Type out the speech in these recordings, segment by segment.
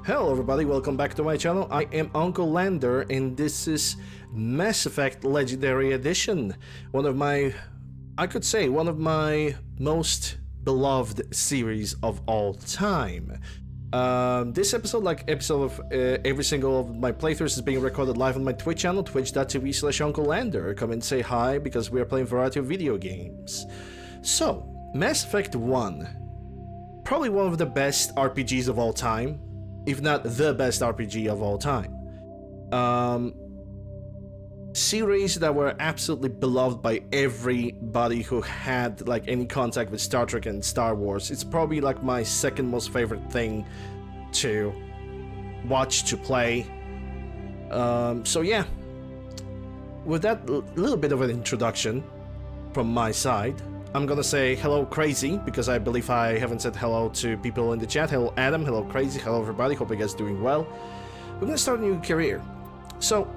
Hello everybody, welcome back to my channel. I am Uncle Lander and this is Mass Effect Legendary Edition. I could say, one of my most beloved series of all time. This episode, like episode of every single of my playthroughs, is being recorded live on my Twitch channel, twitch.tv/Uncle Lander. Come and say hi because we are playing a variety of video games. So, Mass Effect 1. Probably one of the best RPGs of all time. If not the best RPG of all time. Series that were absolutely beloved by everybody who had like any contact with Star Trek and Star Wars. It's probably like my second most favorite thing to watch, to play. So yeah, with that little bit of an introduction from my side, I'm gonna say hello Crazy, because I believe I haven't said hello to people in the chat. Hello Adam, hello Crazy, hello everybody, hope you guys are doing well. We're gonna start a new career. So,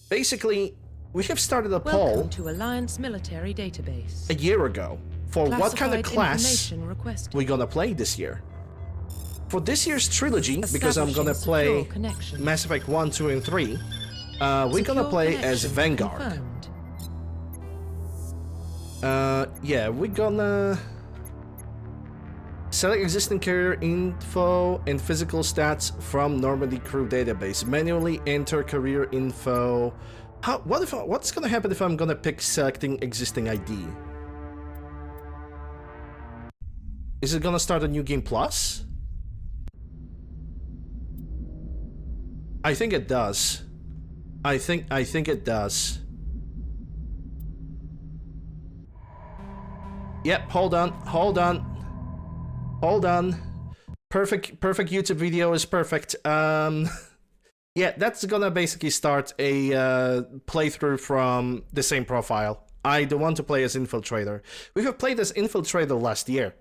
basically, we have started a poll Welcome to Alliance Military Database. a year ago for what kind of Classified class information requested. we're gonna play this year. For this year's trilogy, because I'm gonna Establishing play secure connection. Mass Effect 1, 2, and 3, we're gonna Secure play as connection Vanguard. confirmed. Yeah, we're gonna select existing career info and physical stats from Normandy crew database. Manually enter career info. What's gonna happen if I'm gonna pick selecting existing ID? Is it gonna start a new game plus? I think it does. I think it does. Yep, hold on. Perfect YouTube video is perfect. Yeah, that's gonna basically start a playthrough from the same profile. I don't want to play as Infiltrator. We have played as Infiltrator last year.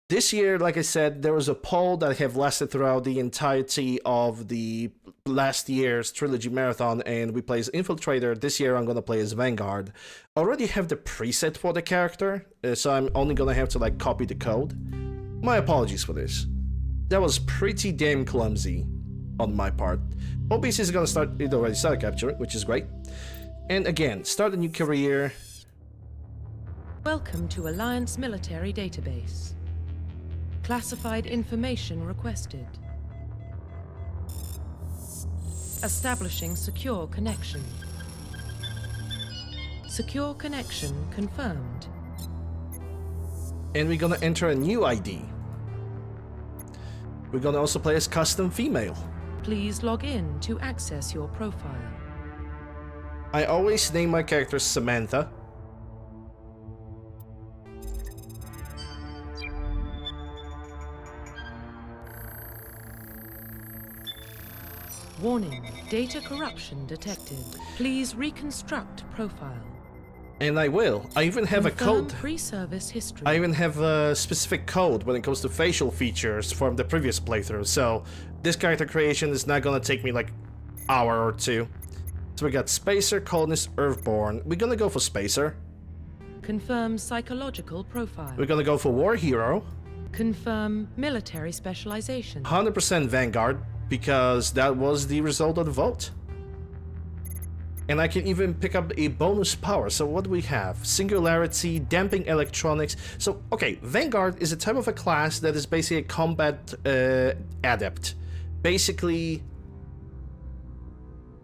This year, like I said, there was a poll that have lasted throughout the entirety of the last year's trilogy marathon, and we play as Infiltrator. This year I'm gonna play as Vanguard. I already have the preset for the character, so I'm only gonna have to like copy the code. My apologies for this. That was pretty damn clumsy on my part. OBC is gonna start, it already started capturing, which is great. And again, start a new career. Welcome to Alliance Military Database. Classified information requested. Establishing secure connection. Secure connection confirmed. And we're gonna enter a new ID. We're gonna also play as custom female. Please log in to access your profile. I always name my character Samantha. Warning, data corruption detected. Please reconstruct profile. And I will. I even have a Confirm code. Pre-service history. I even have a specific code when it comes to facial features from the previous playthrough, so this character creation is not gonna take me like an hour or two. So we got Spacer, Colonist, Earthborn. We're gonna go for Spacer. Confirm psychological profile. We're gonna go for War Hero. Confirm military specialization. 100% Vanguard, because that was the result of the vote. And I can even pick up a bonus power. So what do we have? Singularity, damping electronics. So, okay, Vanguard is a type of a class that is basically a combat adept. Basically,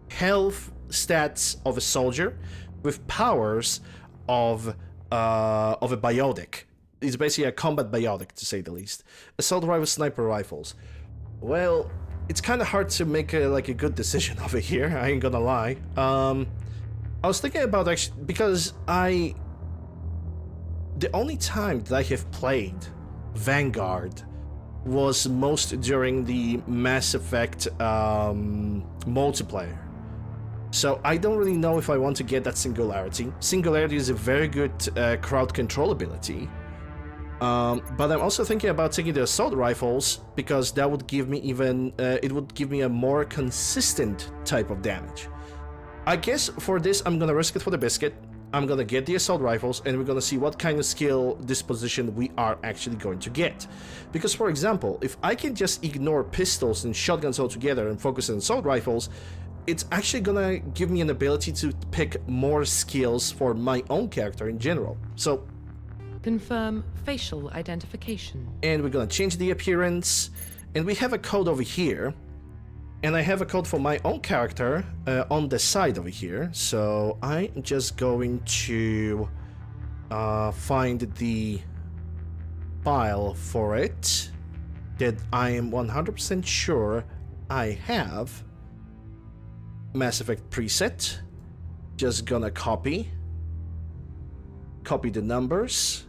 health stats of a soldier with powers of a biotic. It's basically a combat biotic, to say the least. Assault rifle, sniper rifles. Well, it's kind of hard to make a good decision over here, I ain't gonna lie. I was thinking about actually, because the only time that I have played Vanguard was most during the Mass Effect multiplayer. So I don't really know if I want to get that Singularity. Singularity is a very good crowd control ability. But I'm also thinking about taking the assault rifles, because that would give me it would give me a more consistent type of damage. I guess for this I'm gonna risk it for the biscuit. I'm gonna get the assault rifles, and we're gonna see what kind of skill disposition we are actually going to get. Because, for example, if I can just ignore pistols and shotguns altogether and focus on assault rifles, it's actually gonna give me an ability to pick more skills for my own character in general. So, Confirm facial identification. and we're gonna change the appearance, and we have a code over here. And I have a code for my own character on the side over here. So I'm just going to find the file for it that I am 100% sure I have. Mass Effect preset. Just gonna copy the numbers,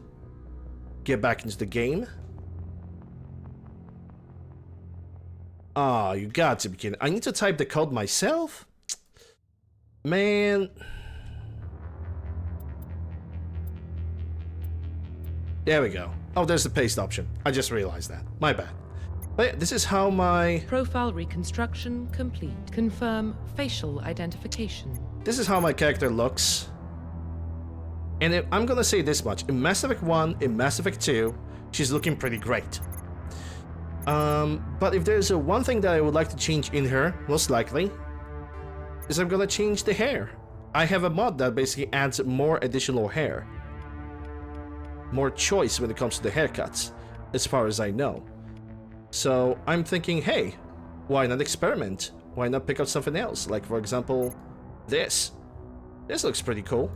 get back into the game. Ah, you got to be kidding. I need to type the code myself? Man. There we go. Oh, there's the paste option. I just realized that. My bad. But yeah, this is how my... Profile reconstruction complete. Confirm facial identification. This is how my character looks. And I'm gonna say this much. In Mass Effect 1, in Mass Effect 2, she's looking pretty great. But if there's one thing that I would like to change in her, most likely, is I'm gonna change the hair. I have a mod that basically adds more additional hair. More choice when it comes to the haircuts, as far as I know. So I'm thinking, hey, why not experiment? Why not pick up something else? Like, for example, this. This looks pretty cool.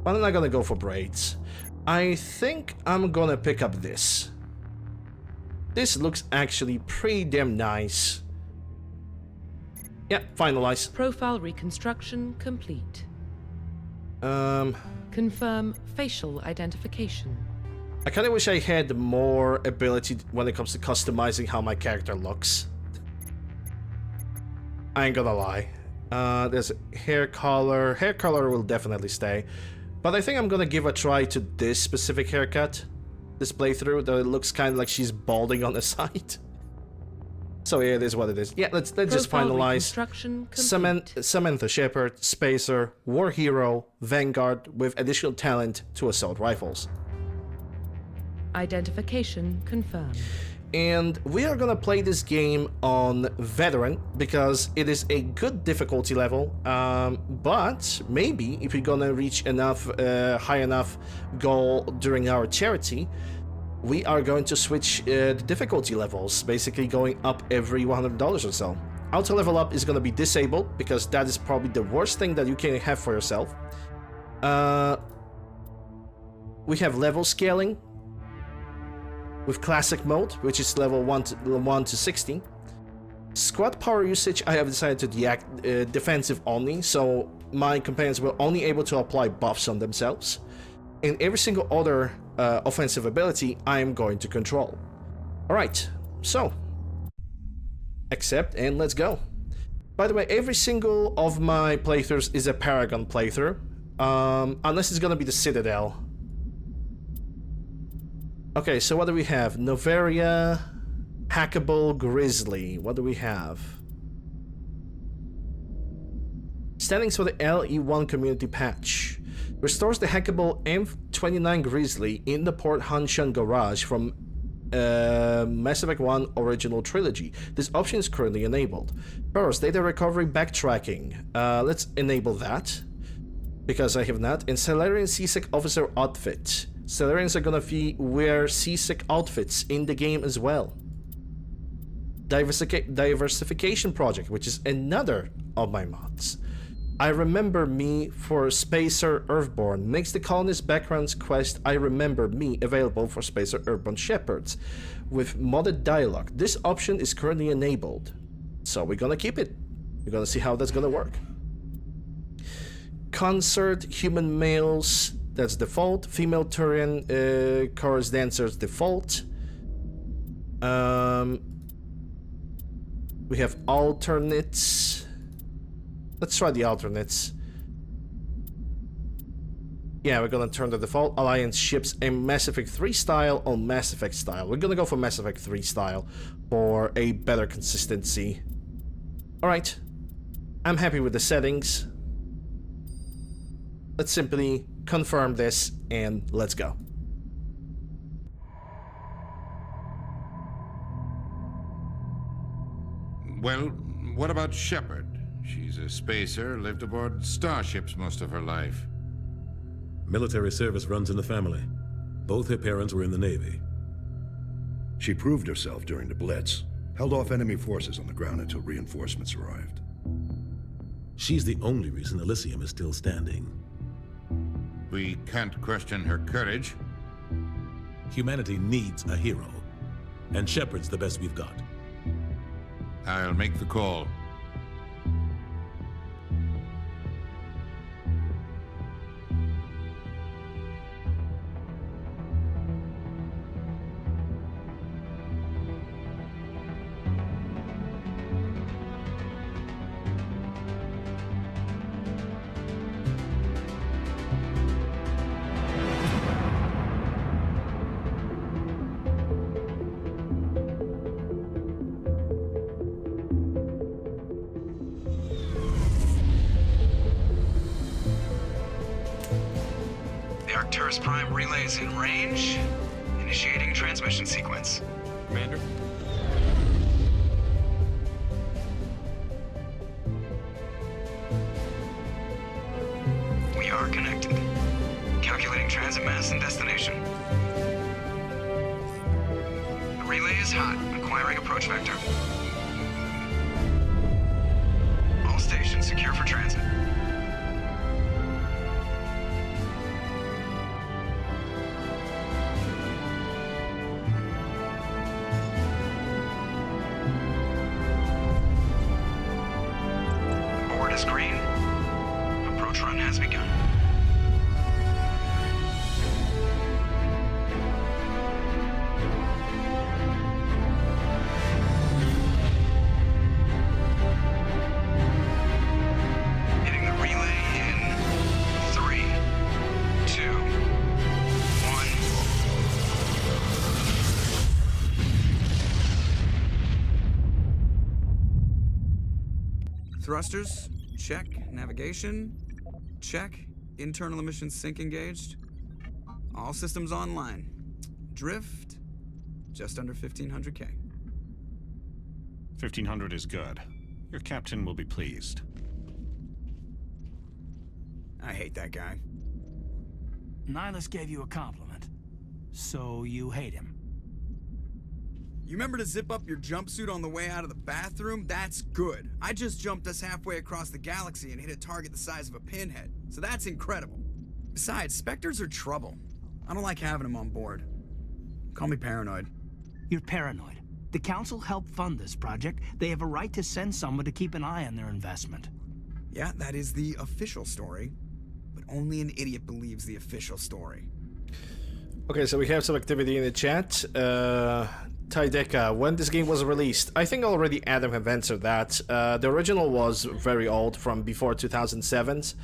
But I'm not gonna go for braids. I think I'm gonna pick up this. This looks actually pretty damn nice. Yeah, finalize. Profile reconstruction complete. Confirm facial identification. I kinda wish I had more ability when it comes to customizing how my character looks. I ain't gonna lie. There's hair color. Hair color will definitely stay. But I think I'm gonna give a try to this specific haircut. This playthrough, though it looks kind of like she's balding on the side. So yeah, it is what it is. Yeah, let's just finalize. Samantha Shepard, Spacer, War Hero, Vanguard with additional talent to assault rifles. Identification confirmed. And we are gonna play this game on Veteran because it is a good difficulty level, but maybe if we're gonna reach enough high enough goal during our charity, we are going to switch the difficulty levels, basically going up every $100 or so. Auto level up is gonna be disabled because that is probably the worst thing that you can have for yourself. We have level scaling with classic mode, which is level 1 to 60. Squad power usage, I have decided to deact defensive only, so my companions will only able to apply buffs on themselves. And every single other offensive ability I am going to control. Alright, so accept and let's go. By the way, every single of my playthroughs is a Paragon playthrough, unless it's gonna be the Citadel. Okay, so what do we have? Noveria, Hackable, Grizzly. What do we have? Standings for the LE1 community patch. Restores the hackable M29 Grizzly in the Port Hanshan garage from Mass Effect 1 original trilogy. This option is currently enabled. First, data recovery backtracking. Let's enable that, because I have not. And Salarian CSEC officer outfit. Salarians are gonna wear CSEC outfits in the game as well. Diversification project, which is another of my mods. I Remember Me for Spacer Earthborn makes the colonist backgrounds quest I Remember Me available for Spacer Earthborn Shepherds with modded dialogue. This option is currently enabled, so we're gonna keep it. We're gonna see how that's gonna work. Concert human males, that's default. Female Turian chorus dancers default. We have alternates. Let's try the alternates. Yeah, we're gonna turn the default Alliance ships and Mass Effect 3 style on Mass Effect style. We're gonna go for Mass Effect 3 style for a better consistency. Alright. I'm happy with the settings. Let's simply confirm this and let's go. Well, what about Shepard? She's a spacer, lived aboard starships most of her life. Military service runs in the family. Both her parents were in the Navy. She proved herself during the Blitz, held off enemy forces on the ground until reinforcements arrived. She's the only reason Elysium is still standing. We can't question her courage. Humanity needs a hero, and Shepard's the best we've got. I'll make the call. Arcturus Prime relay is in range. Initiating transmission sequence. Commander? We are connected. Calculating transit mass and destination. The relay is hot. Acquiring approach vector. All stations secure for transit. Board is green. Approach run has begun. Hitting the relay in 3, 2, 1. Thrusters, check. Navigation, check. Internal emissions sync engaged. All systems online. Drift, just under 1500K. 1500 is good. Your captain will be pleased. I hate that guy. Nihilus gave you a compliment, so you hate him. You remember to zip up your jumpsuit on the way out of the bathroom? That's good. I just jumped us halfway across the galaxy and hit a target the size of a pinhead, so that's incredible. Besides, Spectres are trouble. I don't like having them on board. Call me paranoid. You're paranoid. The Council helped fund this project. They have a right to send someone to keep an eye on their investment. Yeah, that is the official story. But only an idiot believes the official story. Okay, so we have some activity in the chat. Tydeka, when this game was released? I think already Adam have answered that. The original was very old, from before 2007s,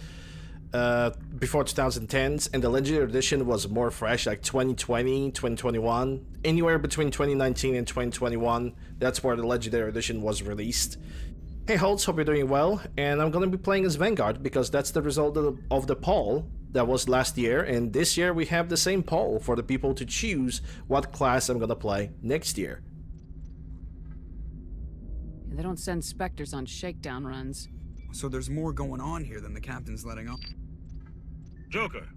before 2010s, and the Legendary Edition was more fresh, like 2020, 2021. Anywhere between 2019 and 2021, that's where the Legendary Edition was released. Hey Holtz, hope you're doing well, and I'm gonna be playing as Vanguard because that's the result of the poll that was last year, and this year we have the same poll for the people to choose what class I'm gonna play next year. They don't send Spectres on shakedown runs. So there's more going on here than the captain's letting on. Joker,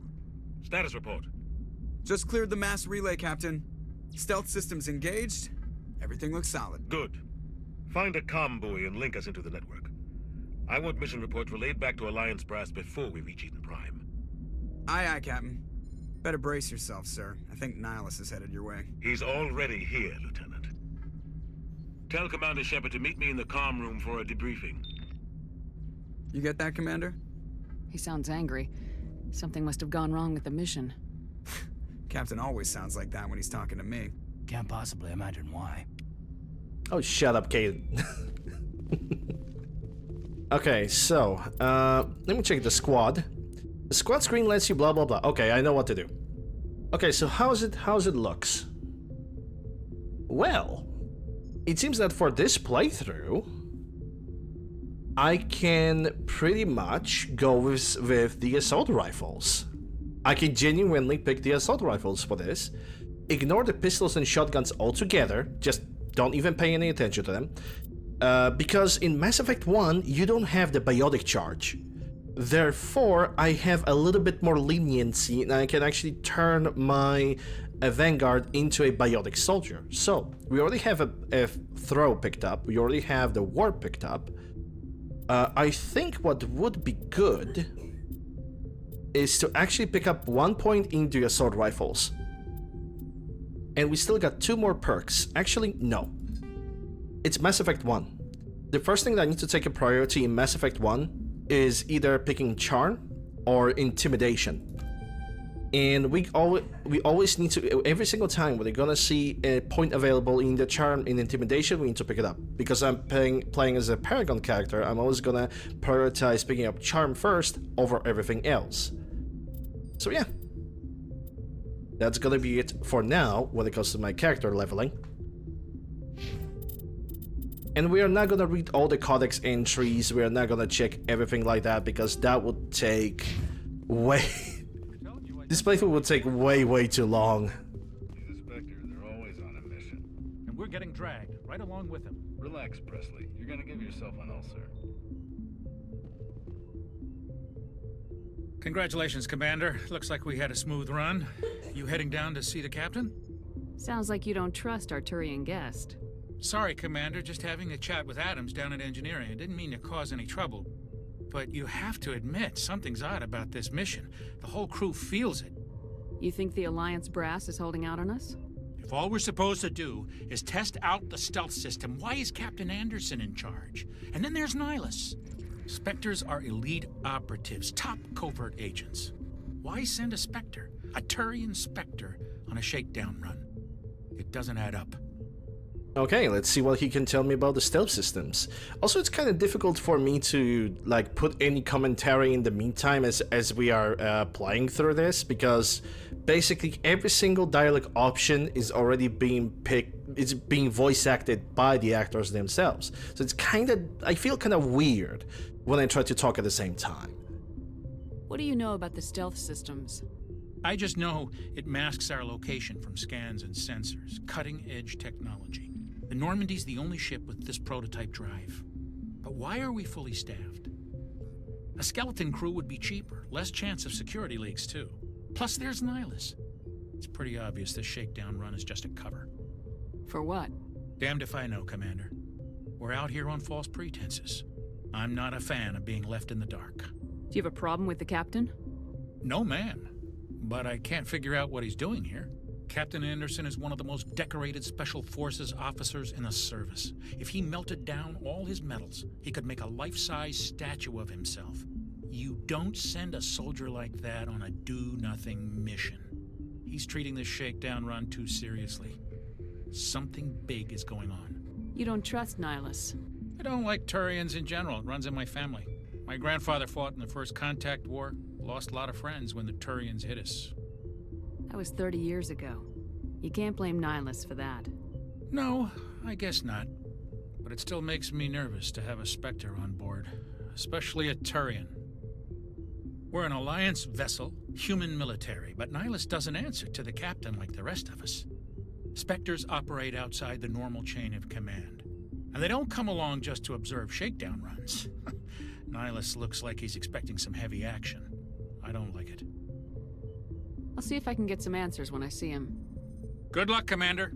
status report. Just cleared the mass relay, Captain. Stealth systems engaged. Everything looks solid. Good. Find a comm buoy and link us into the network. I want mission reports relayed back to Alliance Brass before we reach Eden Prime. Aye, aye, Captain. Better brace yourself, sir. I think Nihilus is headed your way. He's already here, Lieutenant. Tell Commander Shepard to meet me in the comm room for a debriefing. You get that, Commander? He sounds angry. Something must have gone wrong with the mission. Captain always sounds like that when he's talking to me. Can't possibly imagine why. Oh, shut up, Caden. Okay, so, let me check the squad. The squad screen lets you blah blah blah. Okay, I know what to do. Okay, so how's it looks? Well, it seems that for this playthrough, I can pretty much go with the assault rifles. I can genuinely pick the assault rifles for this. Ignore the pistols and shotguns altogether, just don't even pay any attention to them. Because in Mass Effect 1, you don't have the biotic charge. Therefore, I have a little bit more leniency and I can actually turn my Vanguard into a biotic soldier. So, we already have a throw picked up, we already have the warp picked up. I think what would be good is to actually pick up 1 point into assault rifles. And we still got 2 more perks. Actually, no. It's Mass Effect 1. The first thing that I need to take a priority in Mass Effect 1 is either picking Charm or Intimidation. And we always need to, every single time we're gonna see a point available in the Charm in Intimidation, we need to pick it up. Because I'm playing as a Paragon character, I'm always gonna prioritize picking up Charm first over everything else. So yeah. That's gonna be it for now when it comes to my character leveling. And we are not gonna read all the codex entries, we are not gonna check everything like that because that would take way... This playthrough would take way too long. He's a Spectre, they're always on a mission. And we're getting dragged, right along with him. Relax, Presley. You're gonna give yourself an ulcer. Congratulations, Commander. Looks like we had a smooth run. You heading down to see the captain? Sounds like you don't trust our Turian guest. Sorry, Commander. Just having a chat with Adams down at engineering. I didn't mean to cause any trouble. But you have to admit, something's odd about this mission. The whole crew feels it. You think the Alliance brass is holding out on us? If all we're supposed to do is test out the stealth system, why is Captain Anderson in charge? And then there's Nihilus. Spectres are elite operatives, top covert agents. Why send a Spectre, a Turian Spectre, on a shakedown run? It doesn't add up. Okay, let's see what he can tell me about the stealth systems. Also, it's kind of difficult for me to like put any commentary in the meantime as we are playing through this, because basically every single dialogue option is already being picked, it's being voice acted by the actors themselves. So it's kind of, I feel kind of weird when I try to talk at the same time. What do you know about the stealth systems? I just know it masks our location from scans and sensors. Cutting-edge technology. The Normandy's the only ship with this prototype drive. But why are we fully staffed? A skeleton crew would be cheaper, less chance of security leaks too. Plus there's Nihilus. It's pretty obvious this shakedown run is just a cover. For what? Damned if I know, Commander. We're out here on false pretenses. I'm not a fan of being left in the dark. Do you have a problem with the captain? No, ma'am. But I can't figure out what he's doing here. Captain Anderson is one of the most decorated Special Forces officers in the service. If he melted down all his medals, he could make a life-size statue of himself. You don't send a soldier like that on a do-nothing mission. He's treating this shakedown run too seriously. Something big is going on. You don't trust Nihilus? I don't like Turians in general. It runs in my family. My grandfather fought in the First Contact War. Lost a lot of friends when the Turians hit us. That was 30 years ago. You can't blame Nihilus for that. No, I guess not. But it still makes me nervous to have a Spectre on board, especially a Turian. We're an Alliance vessel, human military, but Nihilus doesn't answer to the captain like the rest of us. Spectres operate outside the normal chain of command. And they don't come along just to observe shakedown runs. Nihilus looks like he's expecting some heavy action. I don't like it. I'll see if I can get some answers when I see him. Good luck, Commander.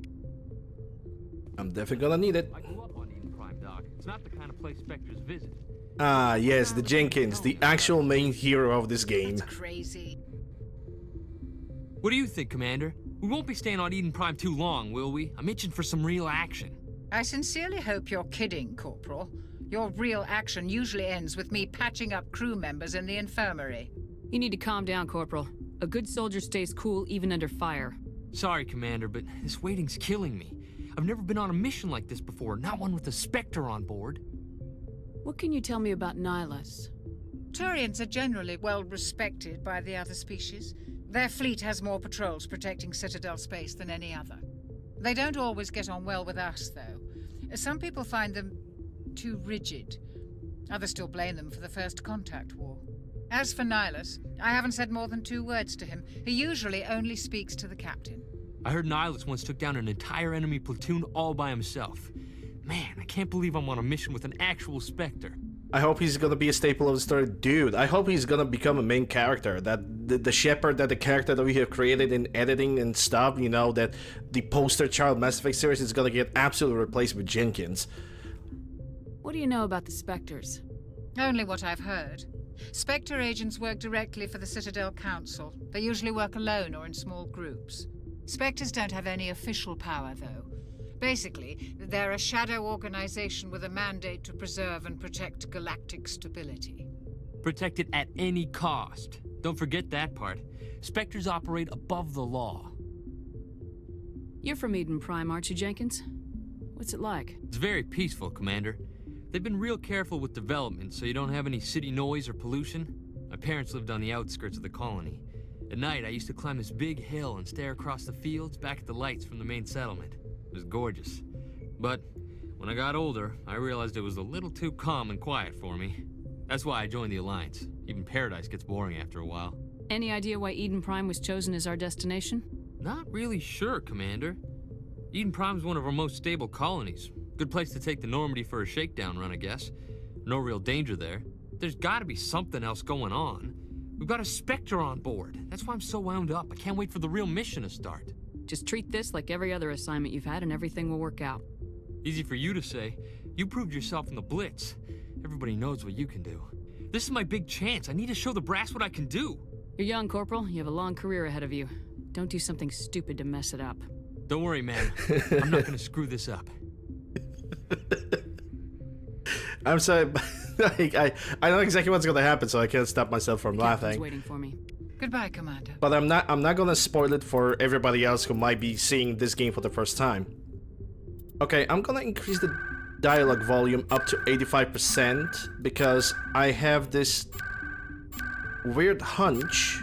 I'm definitely gonna need it. I grew up on Eden Prime, Doc. It's not the kind of place Spectres visit. Ah, yes, the Jenkins, the actual main hero of this game. That's crazy. What do you think, Commander? We won't be staying on Eden Prime too long, will we? I'm itching for some real action. I sincerely hope you're kidding, Corporal. Your real action usually ends with me patching up crew members in the infirmary. You need to calm down, Corporal. A good soldier stays cool even under fire. Sorry, Commander, but this waiting's killing me. I've never been on a mission like this before, not one with a Spectre on board. What can you tell me about Nihilus? Turians are generally well respected by the other species. Their fleet has more patrols protecting Citadel space than any other. They don't always get on well with us, though. Some people find them too rigid. Others still blame them for the First Contact War. As for Nihilus, I haven't said more than 2 words to him. He usually only speaks to the captain. I heard Nihilus once took down an entire enemy platoon all by himself. Man, I can't believe I'm on a mission with an actual Spectre. I hope he's gonna be a staple of the story. Dude, I hope he's gonna become a main character. That the Shepard, that the character that we have created in editing and stuff, you know, that the poster child Mass Effect series is gonna get absolutely replaced with Jenkins. What do you know about the Spectres? Only what I've heard. Spectre agents work directly for the Citadel Council. They usually work alone or in small groups. Spectres don't have any official power, though. Basically, they're a shadow organization with a mandate to preserve and protect galactic stability. Protect it at any cost. Don't forget that part. Spectres operate above the law. You're from Eden Prime, aren't you, Jenkins? What's it like? It's very peaceful, Commander. They've been real careful with development, so you don't have any city noise or pollution. My parents lived on the outskirts of the colony. At night, I used to climb this big hill and stare across the fields back at the lights from the main settlement. It was gorgeous. But when I got older, I realized it was a little too calm and quiet for me. That's why I joined the Alliance. Even Paradise gets boring after a while. Any idea why Eden Prime was chosen as our destination? Not really sure, Commander. Eden Prime's one of our most stable colonies. Good place to take the Normandy for a shakedown run, I guess. No real danger there. There's gotta be something else going on. We've got a Spectre on board. That's why I'm so wound up. I can't wait for the real mission to start. Just treat this like every other assignment you've had and everything will work out. Easy for you to say. You proved yourself in the Blitz. Everybody knows what you can do. This is my big chance. I need to show the brass what I can do. You're young, Corporal. You have a long career ahead of you. Don't do something stupid to mess it up. Don't worry, man. I'm not gonna screw this up. I'm sorry, I know exactly what's gonna happen, so I can't stop myself from laughing. Waiting for me. Goodbye, Commander. But I'm not gonna spoil it for everybody else who might be seeing this game for the first time. Okay, I'm gonna increase the dialogue volume up to 85% because I have this weird hunch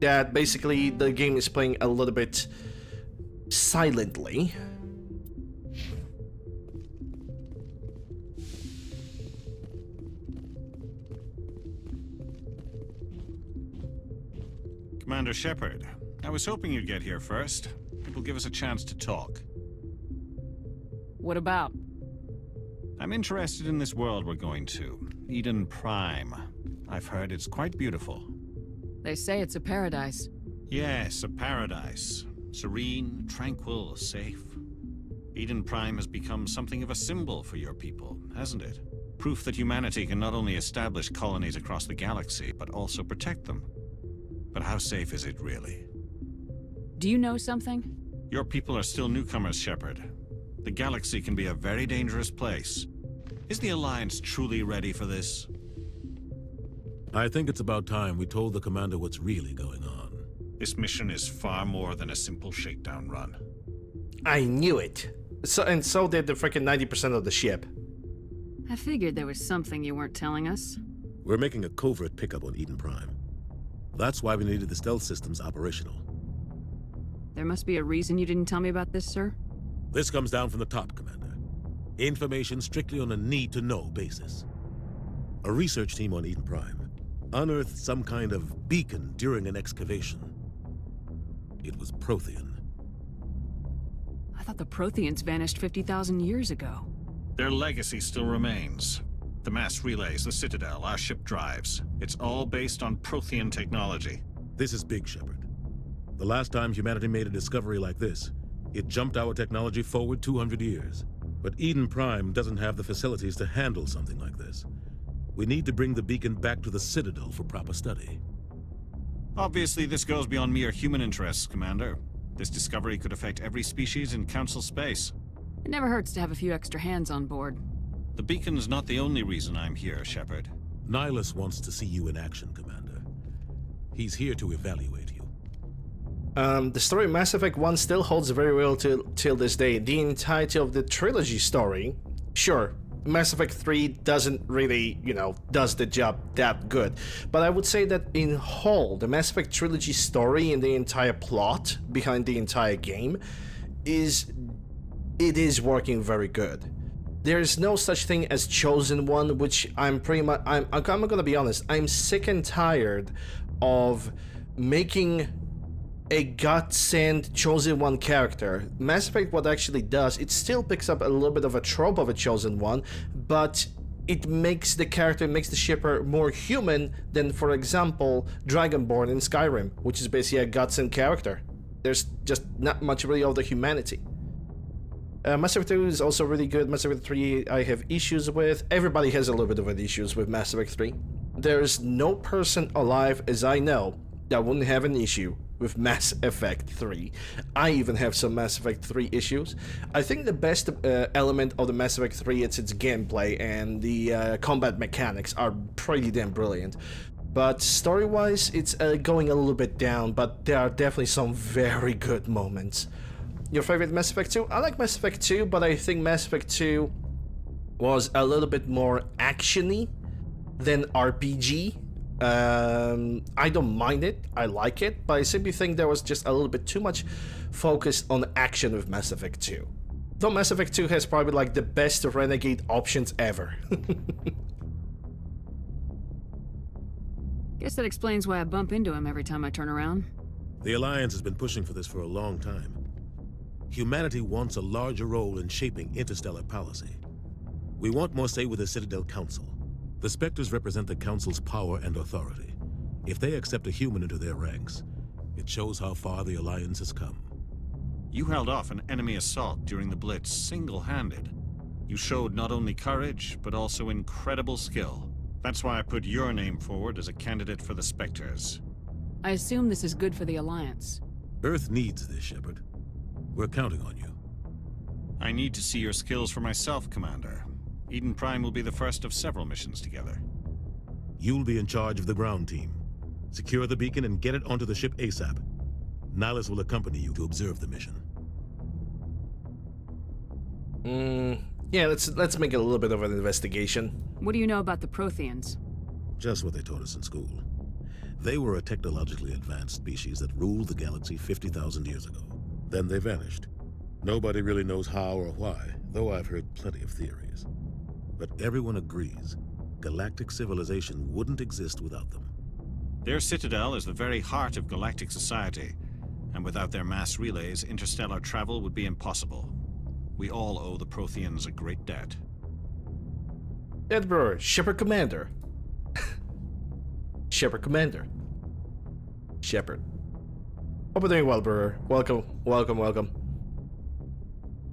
that basically the game is playing a little bit silently. Commander Shepard, I was hoping you'd get here first. It will give us a chance to talk. What about? I'm interested in this world we're going to, Eden Prime. I've heard it's quite beautiful. They say it's a paradise. Yes, a paradise. Serene, tranquil, safe. Eden Prime has become something of a symbol for your people, hasn't it? Proof that humanity can not only establish colonies across the galaxy, but also protect them. But how safe is it really? Do you know something? Your people are still newcomers, Shepard. The galaxy can be a very dangerous place. Is the Alliance truly ready for this? I think it's about time we told the Commander what's really going on. This mission is far more than a simple shakedown run. I knew it. So did the freaking 90% of the ship. I figured there was something you weren't telling us. We're making a covert pickup on Eden Prime. That's why we needed the stealth systems operational. There must be a reason you didn't tell me about this, sir? This comes down from the top, Commander. Information strictly on a need-to-know basis. A research team on Eden Prime unearthed some kind of beacon during an excavation. It was Prothean. I thought the Protheans vanished 50,000 years ago. Their legacy still remains. The mass relays, the Citadel, our ship drives. It's all based on Prothean technology. This is big, Shepard. The last time humanity made a discovery like this, it jumped our technology forward 200 years. But Eden Prime doesn't have the facilities to handle something like this. We need to bring the beacon back to the Citadel for proper study. Obviously, this goes beyond mere human interests, Commander. This discovery could affect every species in Council space. It never hurts to have a few extra hands on board. The beacon's not the only reason I'm here, Shepard. Nihilus wants to see you in action, Commander. He's here to evaluate you. The story of Mass Effect 1 still holds very well till this day. The entirety of the trilogy story, sure, Mass Effect 3 doesn't really, does the job that good. But I would say that in whole, the Mass Effect trilogy story and the entire plot behind the entire game is working very good. There's no such thing as Chosen One, which I'm pretty much... I'm gonna be honest, I'm sick and tired of making a God-sent Chosen One character. Mass Effect, what actually does, it still picks up a little bit of a trope of a Chosen One, but it makes the character, makes the shipper more human than, for example, Dragonborn in Skyrim, which is basically a God-sent character. There's just not much really of the humanity. Mass Effect 2 is also really good. Mass Effect 3 I have issues with. Everybody has a little bit of issues with Mass Effect 3. There's no person alive, as I know, that wouldn't have an issue with Mass Effect 3. I even have some Mass Effect 3 issues. I think the best element of the Mass Effect 3 is its gameplay, and the combat mechanics are pretty damn brilliant. But story-wise, it's going a little bit down, but there are definitely some very good moments. Your favorite Mass Effect 2? I like Mass Effect 2, but I think Mass Effect 2 was a little bit more action-y than RPG. I don't mind it, I like it, but I simply think there was just a little bit too much focus on action with Mass Effect 2. Though Mass Effect 2 has probably like the best Renegade options ever. Guess that explains why I bump into him every time I turn around. The Alliance has been pushing for this for a long time. Humanity wants a larger role in shaping interstellar policy. We want more say with the Citadel Council. The Spectres represent the Council's power and authority. If they accept a human into their ranks, it shows how far the Alliance has come. You held off an enemy assault during the Blitz single-handed. You showed not only courage, but also incredible skill. That's why I put your name forward as a candidate for the Spectres. I assume this is good for the Alliance. Earth needs this, Shepard. We're counting on you. I need to see your skills for myself, Commander. Eden Prime will be the first of several missions together. You'll be in charge of the ground team. Secure the beacon and get it onto the ship ASAP. Nihlus will accompany you to observe the mission. Yeah, let's make it a little bit of an investigation. What do you know about the Protheans? Just what they taught us in school. They were a technologically advanced species that ruled the galaxy 50,000 years ago. Then they vanished. Nobody really knows how or why, though I've heard plenty of theories. But everyone agrees, galactic civilization wouldn't exist without them. Their citadel is the very heart of galactic society, and without their mass relays, interstellar travel would be impossible. We all owe the Protheans a great debt. Ed Brewer, Shepard Commander. Shepard Commander. Shepard. Hope you're doing well, Brewer. Welcome, welcome, welcome.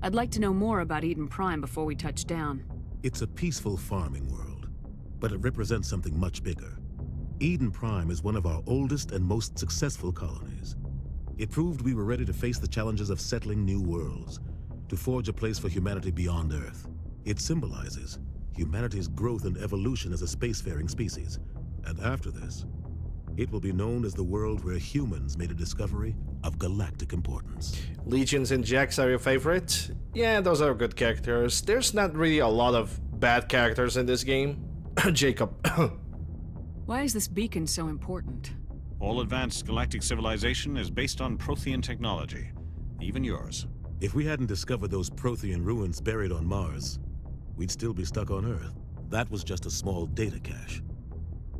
I'd like to know more about Eden Prime before we touch down. It's a peaceful farming world, but it represents something much bigger. Eden Prime is one of our oldest and most successful colonies. It proved we were ready to face the challenges of settling new worlds, to forge a place for humanity beyond Earth. It symbolizes humanity's growth and evolution as a spacefaring species. And after this, it will be known as the world where humans made a discovery of galactic importance. Legions and Jax are your favorite? Yeah, those are good characters. There's not really a lot of bad characters in this game. Jacob. Why is this beacon so important? All advanced galactic civilization is based on Prothean technology, even yours. If we hadn't discovered those Prothean ruins buried on Mars, we'd still be stuck on Earth. That was just a small data cache.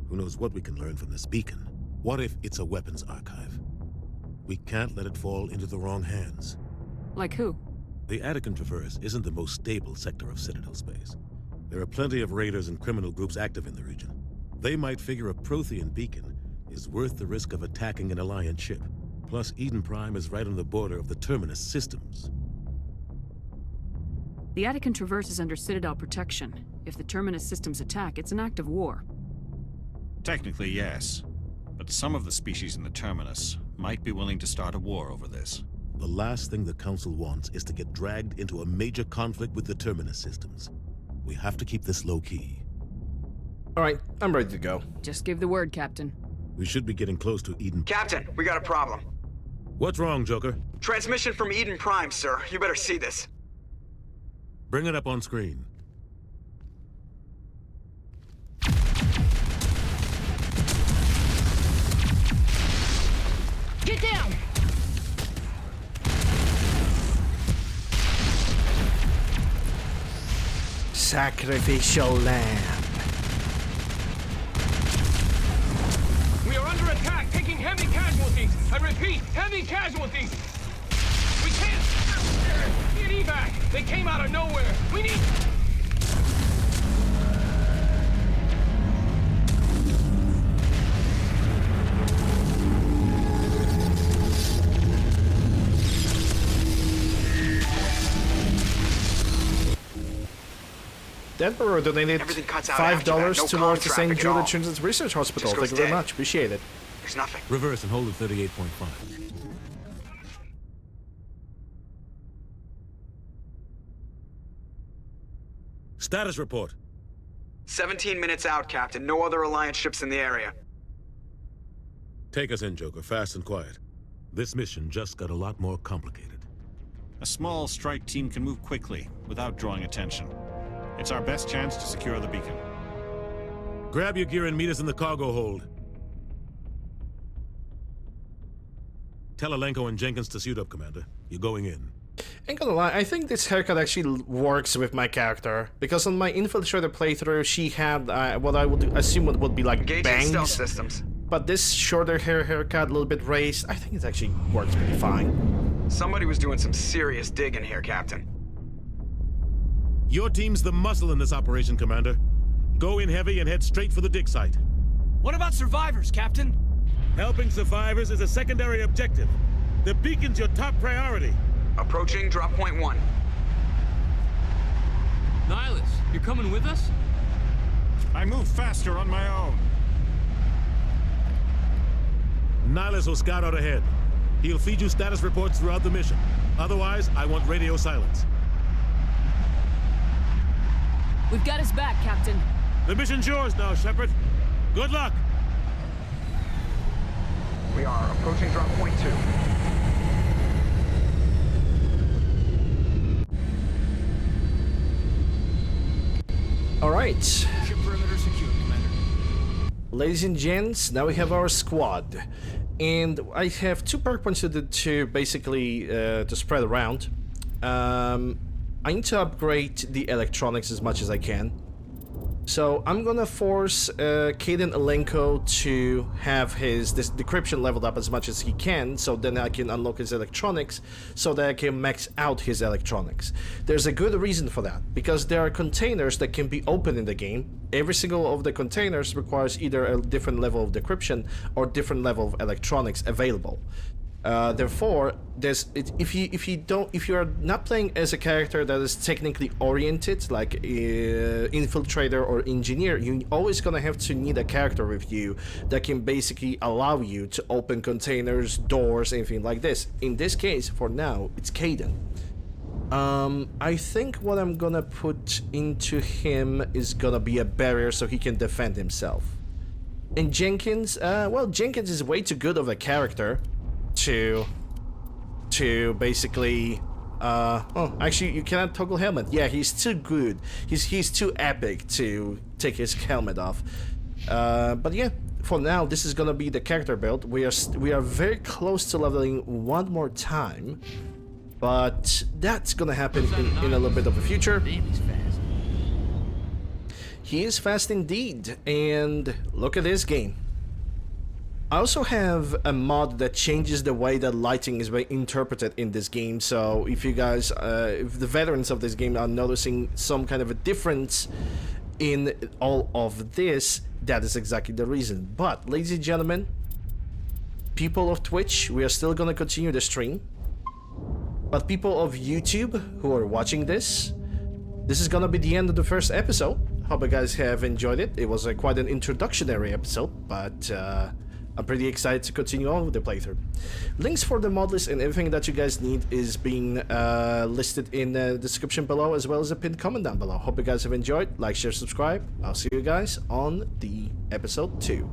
Who knows what we can learn from this beacon? What if it's a weapons archive? We can't let it fall into the wrong hands. Like who? The Attican Traverse isn't the most stable sector of Citadel space. There are plenty of raiders and criminal groups active in the region. They might figure a Prothean beacon is worth the risk of attacking an Alliance ship. Plus, Eden Prime is right on the border of the Terminus systems. The Attican Traverse is under Citadel protection. If the Terminus systems attack, it's an act of war. Technically, yes. But some of the species in the Terminus might be willing to start a war over this. The last thing the Council wants is to get dragged into a major conflict with the Terminus systems. We have to keep this low-key. Alright, I'm ready to go. Just give the word, Captain. We should be getting close to Eden. Captain, we got a problem. What's wrong, Joker? Transmission from Eden Prime, sir. You better see this. Bring it up on screen. Get down! sacrificial lamb. We are under attack, taking heavy casualties. I repeat, heavy casualties. We can't get evac. They came out of nowhere. We need... Denver donated $5 towards the St. Jude Children's Research Hospital. Thank you very much. Appreciate it. There's nothing. Reverse and hold at 38.5. Status report. 17 minutes out, Captain. No other Alliance ships in the area. Take us in, Joker, fast and quiet. This mission just got a lot more complicated. A small strike team can move quickly, without drawing attention. It's our best chance to secure the beacon. Grab your gear and meet us in the cargo hold. Tell Alenko and Jenkins to suit up, Commander. You're going in. Ain't gonna lie, I think this haircut actually works with my character. Because on my Infiltrator playthrough, she had what I would assume would be like bangs. Stealth systems. But this shorter haircut, a little bit raised, I think it actually works pretty fine. Somebody was doing some serious digging here, Captain. Your team's the muscle in this operation, Commander. Go in heavy and head straight for the dig site. What about survivors, Captain? Helping survivors is a secondary objective. The beacon's your top priority. Approaching drop point 1. Nihilus, you're coming with us? I move faster on my own. Nihilus will scout out ahead. He'll feed you status reports throughout the mission. Otherwise, I want radio silence. We've got his back, Captain. The mission's yours now, Shepard. Good luck! We are approaching drop point 2. Alright. Ship perimeter secured, Commander. Ladies and gents, now we have our squad. And I have 2 perk points to basically to spread around. I need to upgrade the electronics as much as I can. So I'm gonna force Kaidan Alenko to have this decryption leveled up as much as he can, so then I can unlock his electronics, so that I can max out his electronics. There's a good reason for that, because there are containers that can be opened in the game. Every single of the containers requires either a different level of decryption or different level of electronics available. Therefore, if you are not playing as a character that is technically oriented, like infiltrator or engineer, you're always gonna have to need a character with you that can basically allow you to open containers, doors, anything like this. In this case, for now, it's Kaidan. I think what I'm gonna put into him is gonna be a barrier so he can defend himself. And Jenkins, well, Jenkins is way too good of a character to basically oh, actually you cannot toggle helmet. Yeah, he's too good. He's too epic to take his helmet off. But yeah, for now this is gonna be the character build. We are very close to leveling one more time, but that's gonna happen in a little bit of the future. He is fast indeed, and look at this game. I also have a mod that changes the way that lighting is interpreted in this game, so if you guys, if the veterans of this game are noticing some kind of a difference in all of this, that is exactly the reason. But, ladies and gentlemen, people of Twitch, we are still gonna continue the stream. But people of YouTube who are watching this is gonna be the end of the first episode. Hope you guys have enjoyed it. It was quite an introductionary episode, but I'm pretty excited to continue on with the playthrough. Links for the mod list and everything that you guys need is being listed in the description below, as well as a pinned comment down below. Hope you guys have enjoyed. Like, share, subscribe. I'll see you guys on the episode 2.